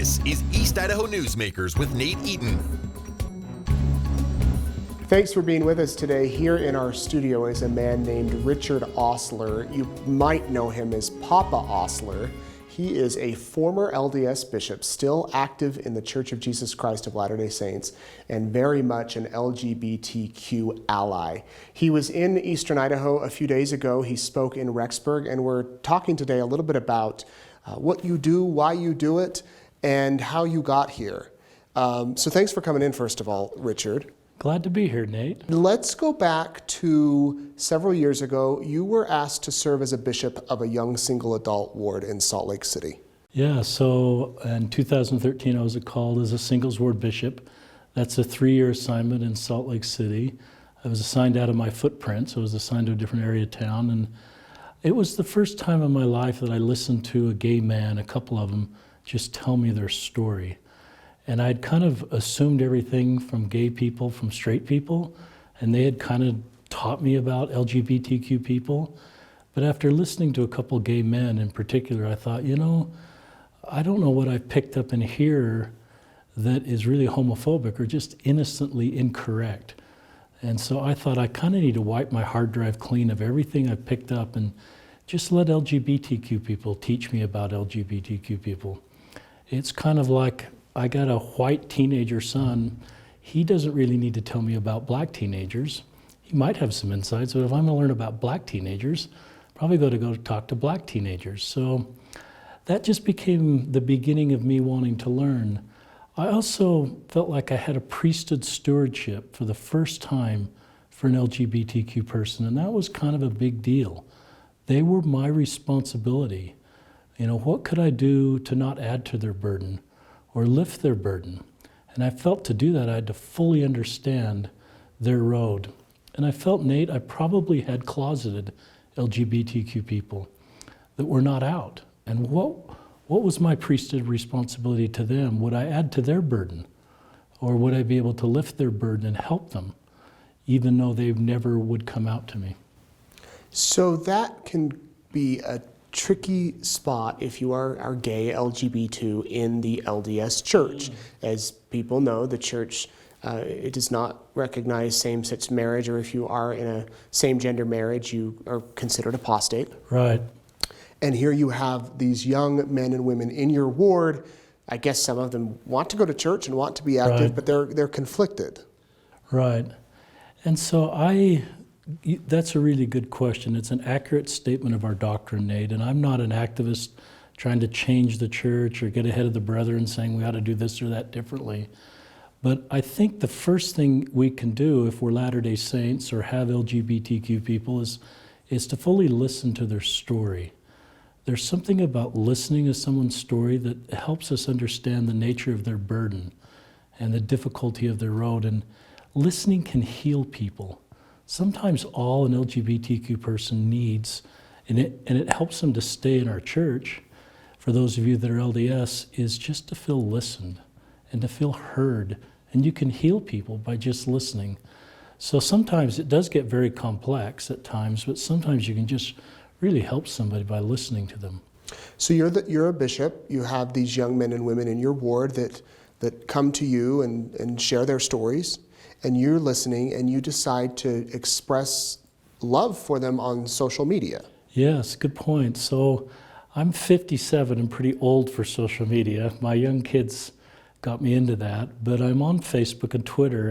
This is East Idaho Newsmakers with Nate Eaton. Thanks for being with us today. Here in our studio is a man named Richard Ostler. You might know him as Papa Ostler. He is a former LDS bishop, still active in the Church of Jesus Christ of Latter-day Saints, and very much an LGBTQ ally. He was in Eastern Idaho a few days ago. He spoke in Rexburg, and we're talking today a little bit about what you do, why you do it, and how you got here. So thanks for coming in, first of all, Richard. Glad to be here, Nate. Let's go back to several years ago. You were asked to serve as a bishop of a young single adult ward in Salt Lake City. Yeah, so in 2013 I was called as a singles ward bishop. That's a 3-year assignment in Salt Lake City. I was assigned out of my footprint, so I was assigned to a different area of town. And it was the first time in my life that I listened to a gay man, a couple of them, just tell me their story. And I'd kind of assumed everything from gay people, from straight people, and they had kind of taught me about LGBTQ people. But after listening to a couple gay men in particular, I thought, you know, I don't know what I've picked up in here that is really homophobic or just innocently incorrect. And so I thought I kind of need to wipe my hard drive clean of everything I've picked up and just let LGBTQ people teach me about LGBTQ people. It's kind of like I got a white teenager son. He doesn't really need to tell me about black teenagers. He might have some insights, but if I'm gonna learn about black teenagers, probably go talk to black teenagers. So that just became the beginning of me wanting to learn. I also felt like I had a priesthood stewardship for the first time for an LGBTQ person, and that was kind of a big deal. They were my responsibility. You know, what could I do to not add to their burden or lift their burden? And I felt to do that, I had to fully understand their road. And I felt, Nate, I probably had closeted LGBTQ people that were not out. And what was my priesthood responsibility to them? Would I add to their burden? Or would I be able to lift their burden and help them, even though they never would come out to me? So that can be a tricky spot if you are gay, LGBT in the LDS church. As people know, the church it does not recognize same-sex marriage, or if you are in a same-gender marriage, you are considered apostate. Right. And here you have these young men and women in your ward. I guess some of them want to go to church and want to be active, Right. but they're conflicted. Right. And so that's a really good question. It's an accurate statement of our doctrine, Nate, and I'm not an activist trying to change the church or get ahead of the brethren saying we ought to do this or that differently. But I think the first thing we can do if we're Latter-day Saints or have LGBTQ people is to fully listen to their story. There's something about listening to someone's story that helps us understand the nature of their burden and the difficulty of their road, and listening can heal people. Sometimes all an LGBTQ person needs, and it helps them to stay in our church, for those of you that are LDS, is just to feel listened and to feel heard. And you can heal people by just listening. So sometimes it does get very complex at times, but sometimes you can just really help somebody by listening to them. So you're a bishop. You have these young men and women in your ward that come to you and share their stories. And you're listening, and you decide to express love for them on social media. Yes, good point. So I'm 57 and pretty old for social media. My young kids got me into that, but I'm on Facebook and Twitter,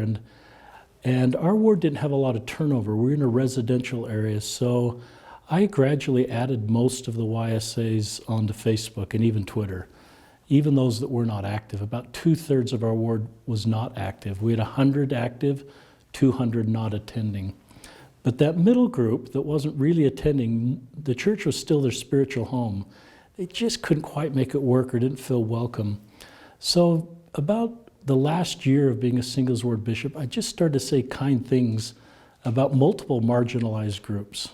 and our ward didn't have a lot of turnover. We're in a residential area, so I gradually added most of the YSAs onto Facebook and even Twitter. Even those that were not active. About 2/3 of our ward was not active. We had 100 active, 200 not attending. But that middle group that wasn't really attending, the church was still their spiritual home. They just couldn't quite make it work or didn't feel welcome. So about the last year of being a singles ward bishop, I just started to say kind things about multiple marginalized groups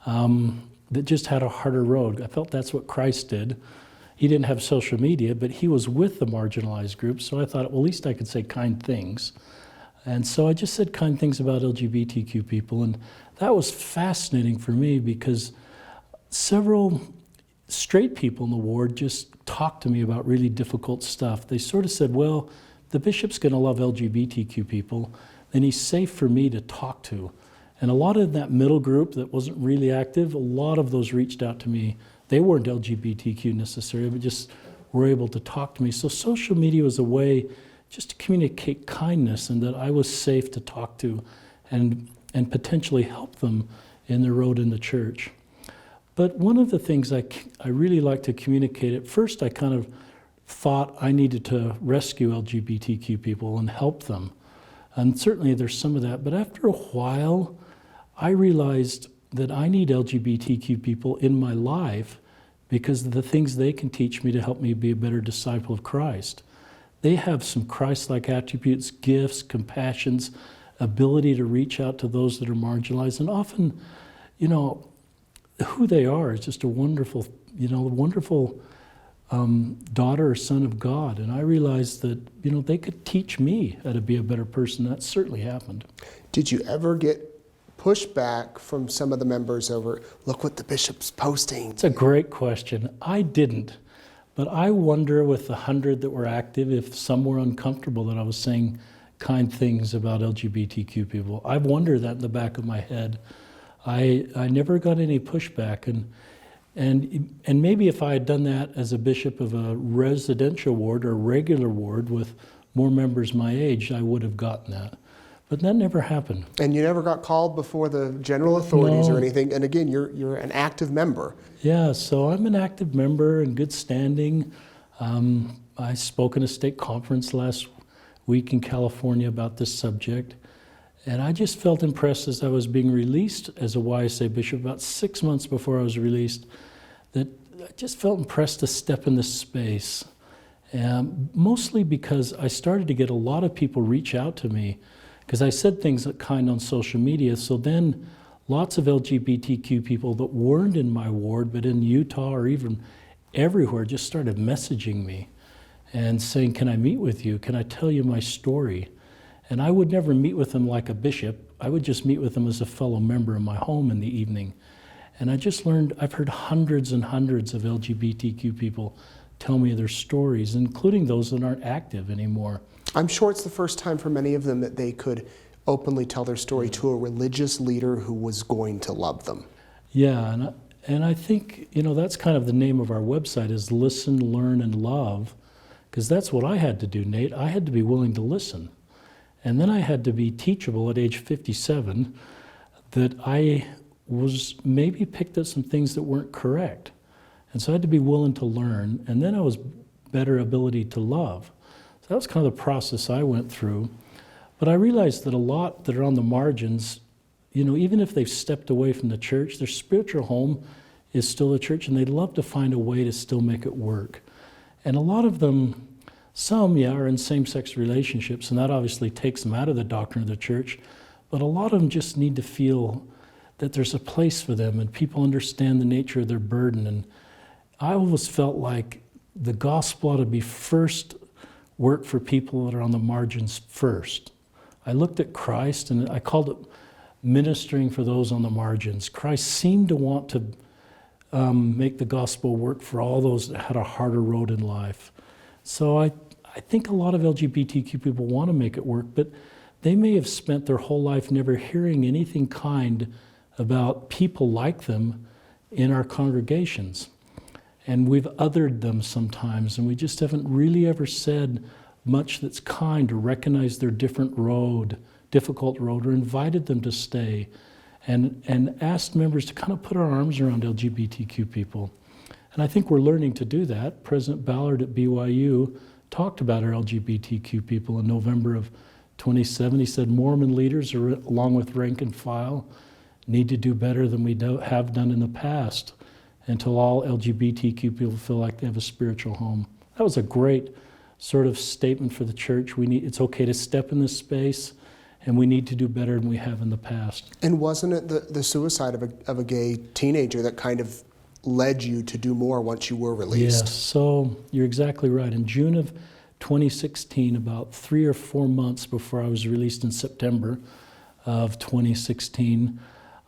that just had a harder road. I felt that's what Christ did. He didn't have social media, but he was with the marginalized groups, so I thought, well, at least I could say kind things. And so I just said kind things about LGBTQ people, and that was fascinating for me because several straight people in the ward just talk to me about really difficult stuff. They sort of said, well, the bishop's going to love LGBTQ people, then he's safe for me to talk to. And a lot of that middle group that wasn't really active, a lot of those reached out to me. They weren't LGBTQ necessarily, but just were able to talk to me. So social media was a way just to communicate kindness and that I was safe to talk to and potentially help them in their road in the church. But one of the things I really like to communicate, at first I kind of thought I needed to rescue LGBTQ people and help them. And certainly there's some of that, but after a while, I realized that I need LGBTQ people in my life because of the things they can teach me to help me be a better disciple of Christ. They have some Christ-like attributes, gifts, compassions, ability to reach out to those that are marginalized, and often, you know, who they are is just a wonderful, daughter or son of God. And I realized that, they could teach me how to be a better person. That certainly happened. Did you ever get pushback from some of the members over, look what the bishop's posting? It's a great question. I didn't. But I wonder with the 100 that were active if some were uncomfortable that I was saying kind things about LGBTQ people. I've wondered that in the back of my head. I never got any pushback. And maybe if I had done that as a bishop of a residential ward or regular ward with more members my age, I would have gotten that. But that never happened. And you never got called before the general authorities No. or anything? And again, you're an active member. Yeah, so I'm an active member in good standing. I spoke in a state conference last week in California about this subject. And I just felt impressed as I was being released as a YSA bishop, about 6 months before I was released, that I just felt impressed to step in this space. Mostly because I started to get a lot of people reach out to me because I said things kind on social media. So then lots of LGBTQ people that weren't in my ward, but in Utah or even everywhere, just started messaging me and saying, can I meet with you? Can I tell you my story? And I would never meet with them like a bishop. I would just meet with them as a fellow member in my home in the evening. And I just learned, I've heard hundreds and hundreds of LGBTQ people tell me their stories, including those that aren't active anymore. I'm sure it's the first time for many of them that they could openly tell their story to a religious leader who was going to love them. Yeah, and I think, that's kind of the name of our website is Listen, Learn, and Love, because that's what I had to do, Nate. I had to be willing to listen. And then I had to be teachable at age 57, that I was maybe picked up some things that weren't correct. And so I had to be willing to learn, and then I was better ability to love. So that was kind of the process I went through. But I realized that a lot that are on the margins, even if they've stepped away from the church, their spiritual home is still the church, and they'd love to find a way to still make it work. And a lot of them, some, are in same-sex relationships, and that obviously takes them out of the doctrine of the church. But a lot of them just need to feel that there's a place for them, and people understand the nature of their burden. And I always felt like the gospel ought to be first work for people that are on the margins first. I looked at Christ, and I called it ministering for those on the margins. Christ seemed to want to make the gospel work for all those that had a harder road in life. So I think a lot of LGBTQ people want to make it work, but they may have spent their whole life never hearing anything kind about people like them in our congregations. And we've othered them sometimes, and we just haven't really ever said much that's kind or recognized their different road, difficult road, or invited them to stay and asked members to kind of put our arms around LGBTQ people. And I think we're learning to do that. President Ballard at BYU talked about our LGBTQ people in November of 2017. He said Mormon leaders, along with rank and file, need to do better than we have done in the past until all LGBTQ people feel like they have a spiritual home. That was a great sort of statement for the church. It's okay to step in this space, and we need to do better than we have in the past. And wasn't it the suicide of a gay teenager that kind of led you to do more once you were released? Yes, so you're exactly right. In June of 2016, about 3 or 4 months before I was released in September of 2016,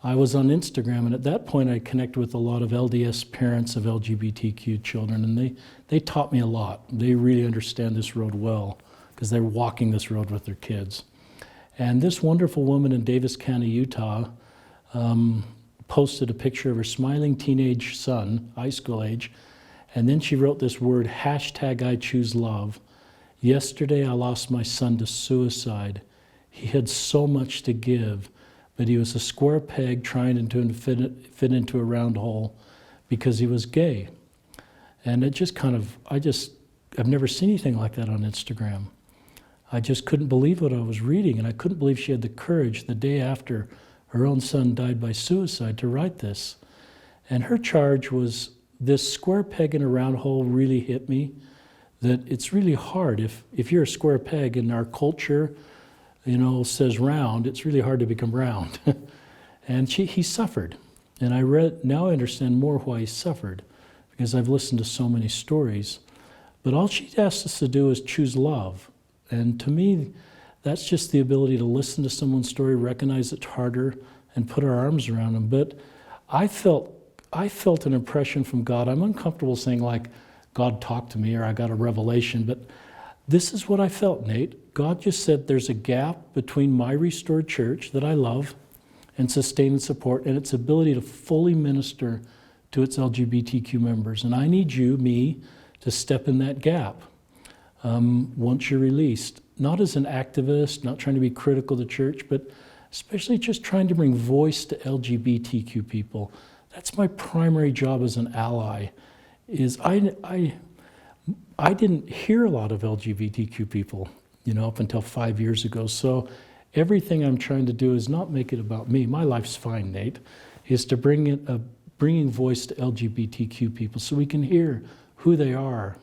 I was on Instagram, and at that point I connected with a lot of LDS parents of LGBTQ children, and they taught me a lot. They really understand this road well because they're walking this road with their kids. And this wonderful woman in Davis County, Utah, posted a picture of her smiling teenage son, high school age, and then she wrote this word, #IChooseLove. Yesterday I lost my son to suicide. He had so much to give, but he was a square peg trying to fit into a round hole because he was gay. And it just I've never seen anything like that on Instagram. I just couldn't believe what I was reading, and I couldn't believe she had the courage the day after her own son died by suicide to write this. And her charge was, this square peg in a round hole really hit me, that it's really hard. If you're a square peg and our culture, says round, it's really hard to become round. And he suffered. And now I understand more why he suffered, because I've listened to so many stories. But all she asked us to do is choose love. And to me, that's just the ability to listen to someone's story, recognize it's harder, and put our arms around them. But I felt an impression from God. I'm uncomfortable saying like God talked to me or I got a revelation, but this is what I felt, Nate. God just said there's a gap between my restored church that I love and sustain and support, and its ability to fully minister to its LGBTQ members. And I need me, to step in that gap once you're released. Not as an activist, not trying to be critical of the church, but especially just trying to bring voice to LGBTQ people. That's my primary job as an ally, is I didn't hear a lot of LGBTQ people, up until 5 years ago. So everything I'm trying to do is not make it about me. My life's fine, Nate. Is to bringing voice to LGBTQ people so we can hear who they are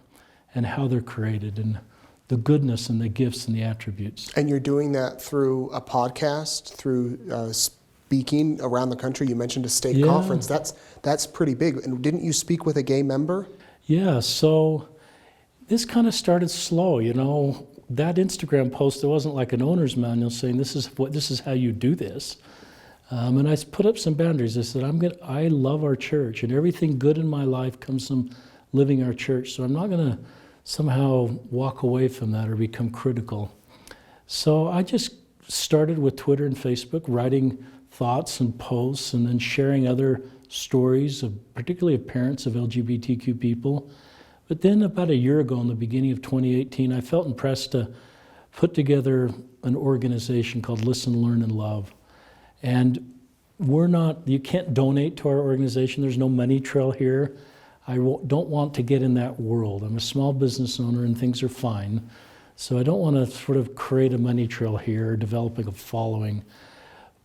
and how they're created and the goodness and the gifts and the attributes. And you're doing that through a podcast, through speaking around the country. You mentioned a state conference. That's pretty big. And didn't you speak with a gay member? Yeah, so this kind of started slow, That Instagram post, there wasn't like an owner's manual saying this is how you do this. And I put up some boundaries. I said, I love our church, and everything good in my life comes from living our church. So I'm not going to somehow walk away from that or become critical. So I just started with Twitter and Facebook, writing thoughts and posts, and then sharing other stories, particularly of parents of LGBTQ people. But then about a year ago, in the beginning of 2018, I felt impressed to put together an organization called Listen, Learn, and Love. And you can't donate to our organization. There's no money trail here. I don't want to get in that world. I'm a small business owner and things are fine. So I don't want to sort of create a money trail here, developing a following.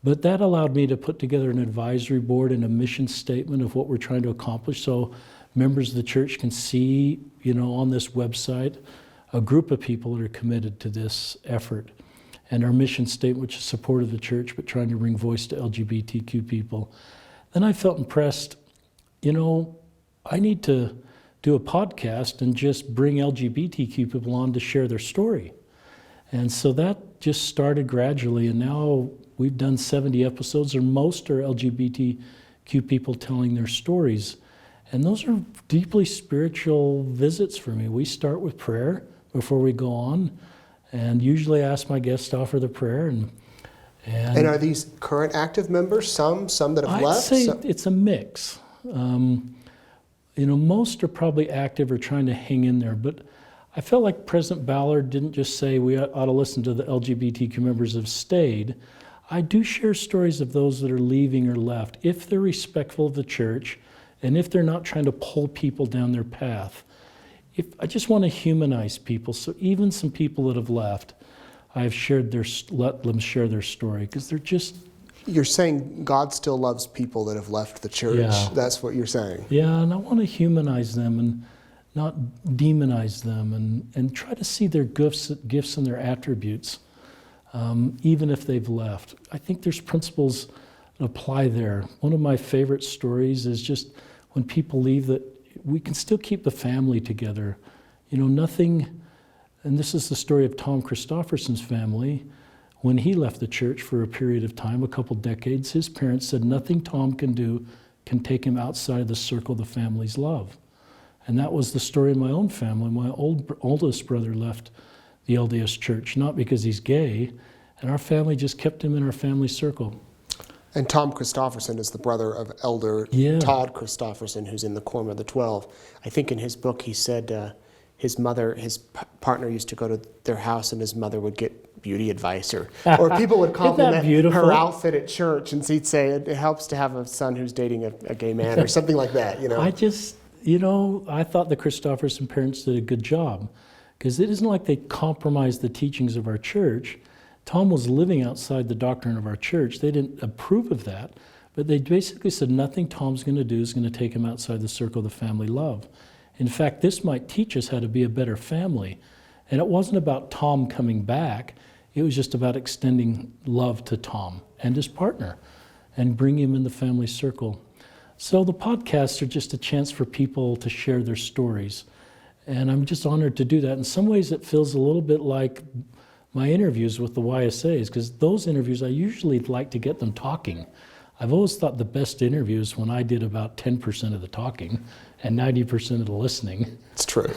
But that allowed me to put together an advisory board and a mission statement of what we're trying to accomplish. So members of the church can see, on this website, a group of people that are committed to this effort. And our mission statement, which is support of the church, but trying to bring voice to LGBTQ people. Then I felt impressed, I need to do a podcast and just bring LGBTQ people on to share their story. And so that just started gradually, and now we've done 70 episodes, and most are LGBTQ people telling their stories. And those are deeply spiritual visits for me. We start with prayer before we go on, and usually I ask my guests to offer the prayer. And are these current active members, some that have left? I'd say it's a mix. Most are probably active or trying to hang in there, but I felt like President Ballard didn't just say we ought to listen to the LGBTQ members have stayed. I do share stories of those that are leaving or left, if they're respectful of the church, and if they're not trying to pull people down their path. I just want to humanize people, so even some people that have left, I've let them share their story, because they're just... You're saying God still loves people that have left the church. Yeah. That's what you're saying. Yeah, and I want to humanize them and not demonize them, and try to see their gifts and their attributes, even if they've left. I think there's principles that apply there. One of my favorite stories is just when people leave, that we can still keep the family together. Nothing, and this is the story of Tom Christofferson's family. when he left the church for a period of time, a couple decades, his parents said nothing Tom can do can take him outside the circle of the family's love. And that was the story of my own family. My oldest brother left the LDS church, not because he's gay, and our family just kept him in our family circle. And Tom Christofferson is the brother of Elder Todd Christofferson, who's in the Quorum of the 12. I think in his book he said his partner used to go to their house and his mother would get beauty advice, or people would compliment her outfit at church, and he'd say it helps to have a son who's dating a gay man or something like that. I thought the Christofferson parents did a good job, because it isn't like they compromised the teachings of our church. Tom was living outside the doctrine of our church. They didn't approve of that, but they basically said nothing Tom's going to do is going to take him outside the circle of the family love. In fact, this might teach us how to be a better family. And it wasn't about Tom coming back. It was just about extending love to Tom and his partner and bring him in the family circle. So the podcasts are just a chance for people to share their stories. And I'm just honored to do that. In some ways, it feels a little bit like my interviews with the YSAs, because those interviews, I usually like to get them talking. I've always thought the best interviews when I did about 10% of the talking and 90% of the listening. It's true.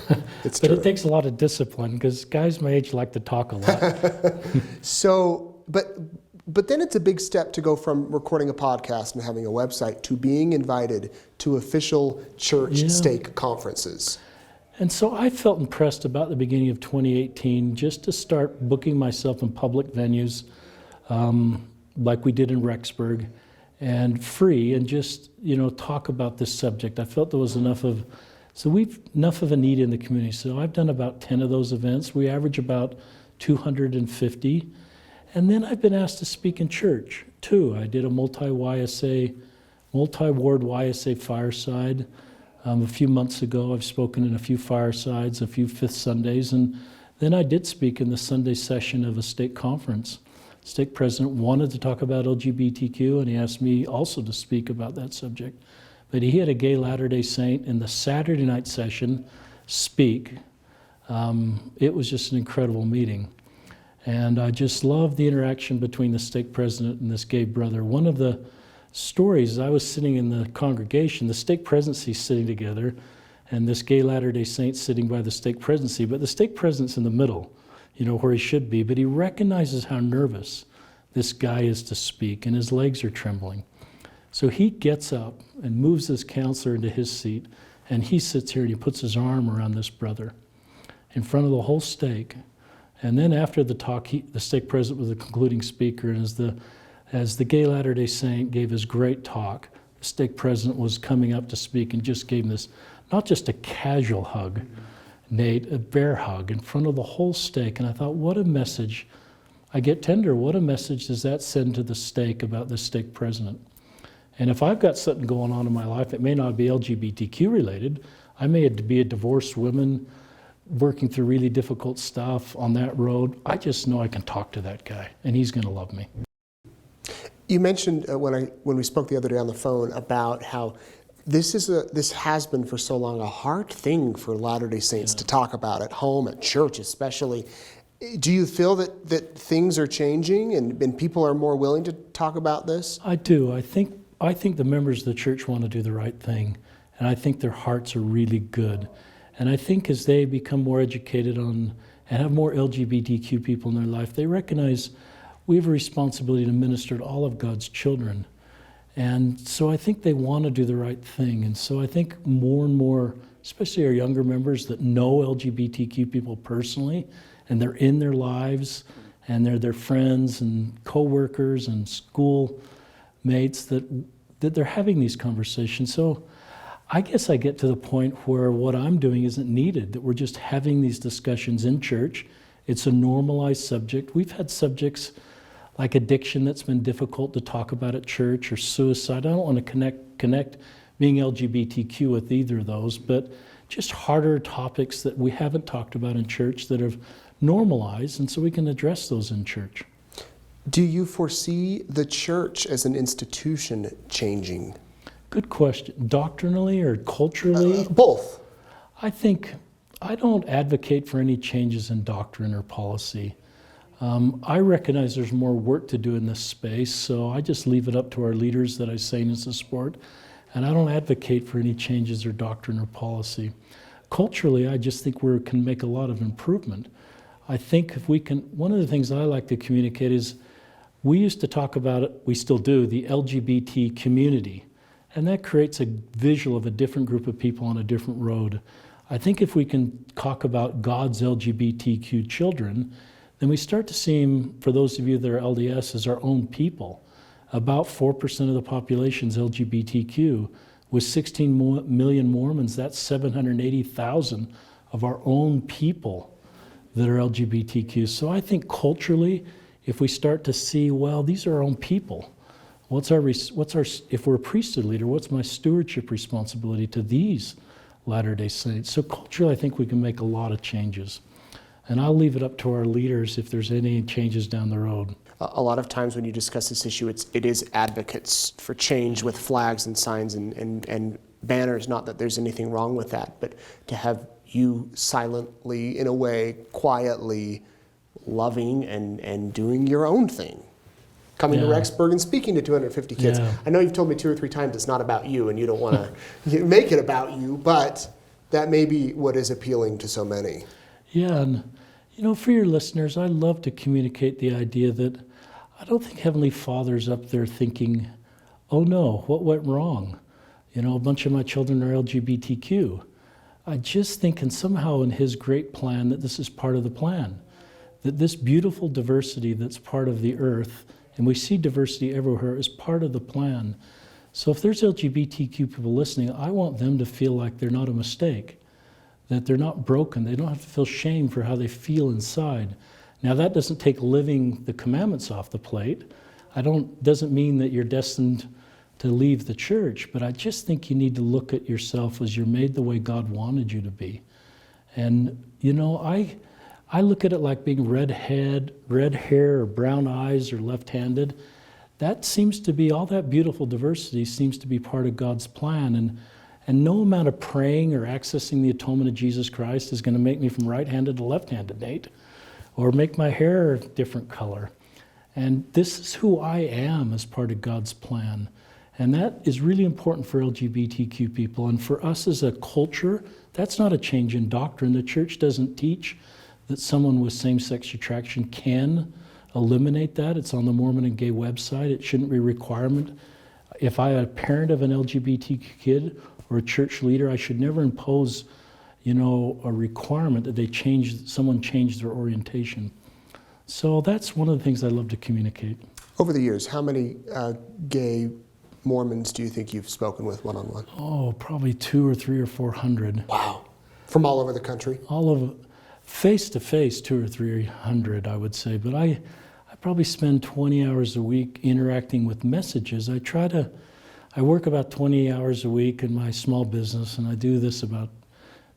It's but true. It takes a lot of discipline, because guys my age like to talk a lot. So, but then it's a big step to go from recording a podcast and having a website to being invited to official church stake conferences. And so I felt impressed about the beginning of 2018 just to start booking myself in public venues like we did in Rexburg, and free, and just talk about this subject. I felt there was enough of a need in the community. So I've done about 10 of those events. We average about 250. And then I've been asked to speak in church too. I did a multi-ward YSA fireside a few months ago. I've spoken in a few firesides, a few Fifth Sundays, and then I did speak in the Sunday session of a stake conference. Stake president wanted to talk about LGBTQ, and he asked me also to speak about that subject. But he had a gay Latter-day Saint in the Saturday night session speak. It was just an incredible meeting. And I just loved the interaction between the stake president and this gay brother. One of the stories, I was sitting in the congregation, the stake presidency sitting together, and this gay Latter-day Saint sitting by the stake presidency, but the stake president's in the middle, where he should be, but he recognizes how nervous this guy is to speak, and his legs are trembling. So he gets up and moves his counselor into his seat, and he sits here and he puts his arm around this brother in front of the whole stake. And then after the talk, the stake president was the concluding speaker, and as the gay Latter-day Saint gave his great talk, the stake president was coming up to speak and just gave him this, not just a casual hug, Nate, a bear hug in front of the whole stake. And I thought, what a message. I get tender. What a message does that send to the stake about the stake president? And if I've got something going on in my life, it may not be LGBTQ related. I may be a divorced woman working through really difficult stuff on that road. I just know I can talk to that guy, and he's going to love me. You mentioned when we spoke the other day on the phone about how this has been for so long a hard thing for Latter-day Saints to talk about at home, at church especially. Do you feel that things are changing and people are more willing to talk about this? I do. I think the members of the church want to do the right thing, and I think their hearts are really good. And I think as they become more educated on and have more LGBTQ people in their life, they recognize we have a responsibility to minister to all of God's children. And so I think they want to do the right thing. And so I think more and more, especially our younger members that know LGBTQ people personally, and they're in their lives, and they're their friends and coworkers and school mates, that they're having these conversations. So I guess I get to the point where what I'm doing isn't needed, that we're just having these discussions in church. It's a normalized subject. We've had subjects like addiction that's been difficult to talk about at church, or suicide. I don't want to connect being LGBTQ with either of those, but just harder topics that we haven't talked about in church that have normalized, and so we can address those in church. Do you foresee the church as an institution changing? Good question. Doctrinally or culturally? Both. I don't advocate for any changes in doctrine or policy. I recognize there's more work to do in this space, so I just leave it up to our leaders that I say in support, and I don't advocate for any changes or doctrine or policy. Culturally, I just think we can make a lot of improvement. I think if we can, one of the things I like to communicate is, we used to talk about it, we still do, the LGBT community. And that creates a visual of a different group of people on a different road. I think if we can talk about God's LGBTQ children, then we start to see them, for those of you that are LDS, as our own people. About 4% of the population is LGBTQ. With 16 million Mormons, that's 780,000 of our own people that are LGBTQ. So I think culturally, if we start to see, well, these are our own people. If we're a priesthood leader, what's my stewardship responsibility to these Latter-day Saints? So culturally, I think we can make a lot of changes. And I'll leave it up to our leaders if there's any changes down the road. A lot of times when you discuss this issue, it is advocates for change with flags and signs and banners. Not that there's anything wrong with that, but to have you silently, in a way, quietly, loving and doing your own thing. Coming to Rexburg and speaking to 250 kids. Yeah. I know you've told me 2 or 3 times it's not about you and you don't want to make it about you, but that may be what is appealing to so many. Yeah, and for your listeners, I love to communicate the idea that I don't think Heavenly Father's up there thinking, oh no, what went wrong? A bunch of my children are LGBTQ. I just think, and somehow in His great plan, that this is part of the plan. That this beautiful diversity that's part of the earth, and we see diversity everywhere, is part of the plan. So if there's LGBTQ people listening, I want them to feel like they're not a mistake, that they're not broken. They don't have to feel shame for how they feel inside. Now that doesn't take living the commandments off the plate. Doesn't mean that you're destined to leave the church, but I just think you need to look at yourself as you're made the way God wanted you to be. And I look at it like being red hair or brown eyes or left-handed. That seems to be, all that beautiful diversity seems to be part of God's plan. And no amount of praying or accessing the atonement of Jesus Christ is going to make me from right-handed to left-handed, Nate, or make my hair a different color. And this is who I am as part of God's plan. And that is really important for LGBTQ people. And for us as a culture, that's not a change in doctrine. The church doesn't teach that someone with same-sex attraction can eliminate that. It's on the Mormon and Gay website. It shouldn't be a requirement. If I'm a parent of an LGBTQ kid or a church leader, I should never impose, a requirement that someone change their orientation. So that's one of the things I love to communicate. Over the years, how many gay Mormons do you think you've spoken with one-on-one? Oh, probably 200 or 300 or 400. Wow. From all over the country? All of face-to-face, 200 or 300, I would say. But I probably spend 20 hours a week interacting with messages. I work about 20 hours a week in my small business, and I do this about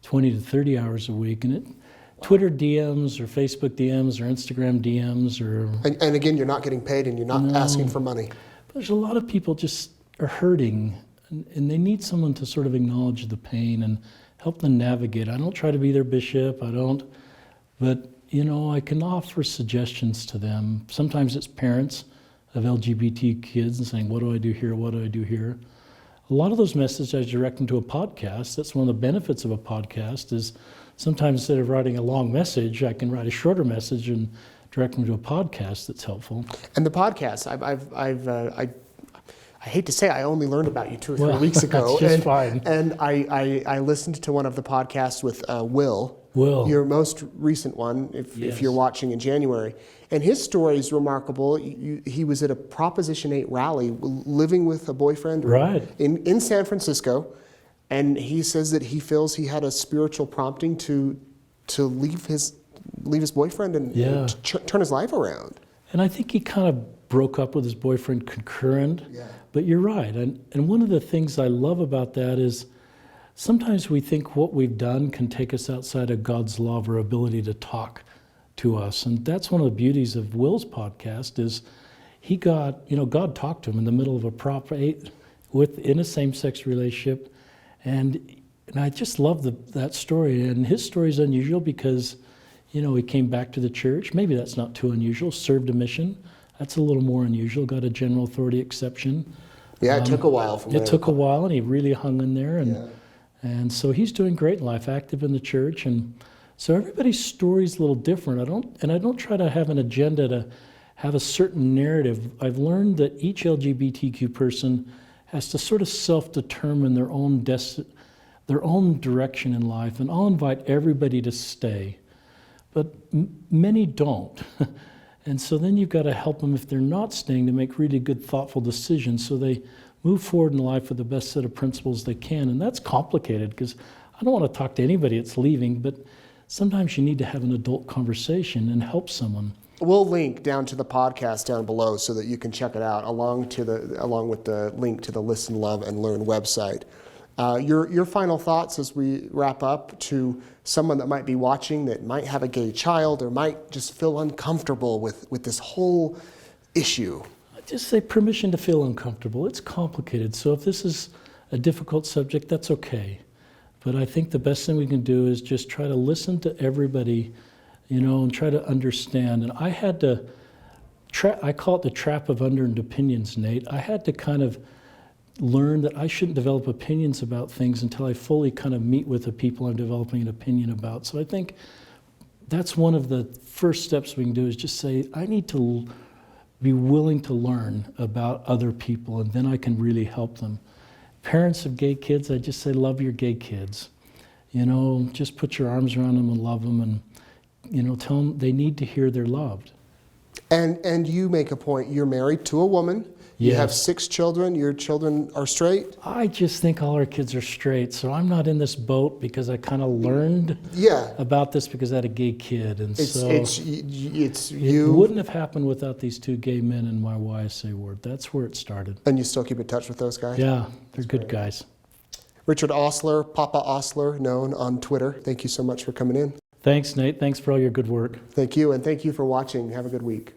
20 to 30 hours a week. And Twitter DMs or Facebook DMs or Instagram DMs or... And again, you're not getting paid and you're not asking for money. There's a lot of people just are hurting, and they need someone to sort of acknowledge the pain and help them navigate. I don't try to be their bishop, but I can offer suggestions to them. Sometimes it's parents of LGBT kids and saying, what do I do here, what do I do here? A lot of those messages I direct them to a podcast. That's one of the benefits of a podcast is sometimes instead of writing a long message, I can write a shorter message and direct them to a podcast that's helpful. And the podcast, I hate to say I only learned about you 2 or 3 weeks ago. That's just fine. And I listened to one of the podcasts with Will, your most recent one, if you're watching in January. And his story is remarkable. He was at a Proposition 8 rally living with a boyfriend in San Francisco. And he says that he feels he had a spiritual prompting to leave his boyfriend and turn his life around. And I think he kind of broke up with his boyfriend concurrent. Yeah. But you're right. And one of the things I love about that is sometimes we think what we've done can take us outside of God's law of our ability to talk to us. And that's one of the beauties of Will's podcast is God talked to him in the middle of a Prop 8 in a same-sex relationship. And I just love that story. And his story is unusual because, He came back to the church. Maybe that's not too unusual. Served a mission. That's a little more unusual. Got a general authority exception. Yeah, it took a while. It took a while, and he really hung in there. And so he's doing great in life, active in the church. And so everybody's story is a little different. I don't try to have an agenda to have a certain narrative. I've learned that each LGBTQ person has to sort of self-determine their own direction in life. And I'll invite everybody to stay. But many don't. And so then you've got to help them, if they're not staying, to make really good, thoughtful decisions so they move forward in life with the best set of principles they can. And that's complicated because I don't want to talk to anybody that's leaving, but sometimes you need to have an adult conversation and help someone. We'll link down to the podcast down below so that you can check it out along with the link to the Listen, Love, and Learn website. Your final thoughts as we wrap up to someone that might be watching that might have a gay child or might just feel uncomfortable with this whole issue. I just say permission to feel uncomfortable. It's complicated. So if this is a difficult subject, that's okay. But I think the best thing we can do is just try to listen to everybody, and try to understand. And I had to, I call it the trap of unearned opinions, Nate. I had to kind of learn that I shouldn't develop opinions about things until I fully kind of meet with the people I'm developing an opinion about. So I think that's one of the first steps we can do, is just say, I need to be willing to learn about other people, and then I can really help them. Parents of gay kids, I just say, love your gay kids. Just put your arms around them and love them, and tell them they need to hear they're loved. And you make a point. You're married to a woman. You have 6 children. Your children are straight? I just think all our kids are straight, so I'm not in this boat because I kind of learned about this because I had a gay kid. And it's you. It wouldn't have happened without these 2 gay men in my YSA ward. That's where it started. And you still keep in touch with those guys? Yeah, they're good guys. Richard Ostler, Papa Ostler, known on Twitter. Thank you so much for coming in. Thanks, Nate. Thanks for all your good work. Thank you, and thank you for watching. Have a good week.